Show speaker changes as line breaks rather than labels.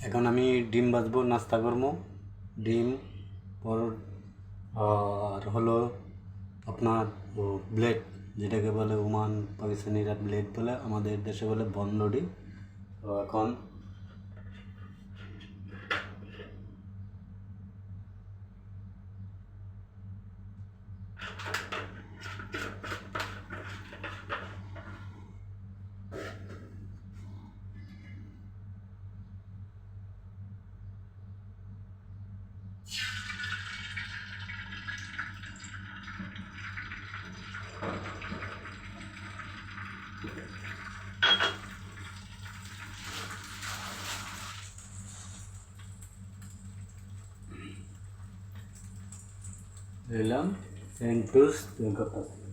এখন আমি ডিম ভাজবো, নাস্তা করবো। ডিম পর আর হলো আপনার ব্লেড, যেটাকে বলে ওমান পাকিস্তানিরা ব্লেড বলে, আমাদের দেশে বলে বনলডি। তো এখন দিলাম সেন্ট টুস করতেছি।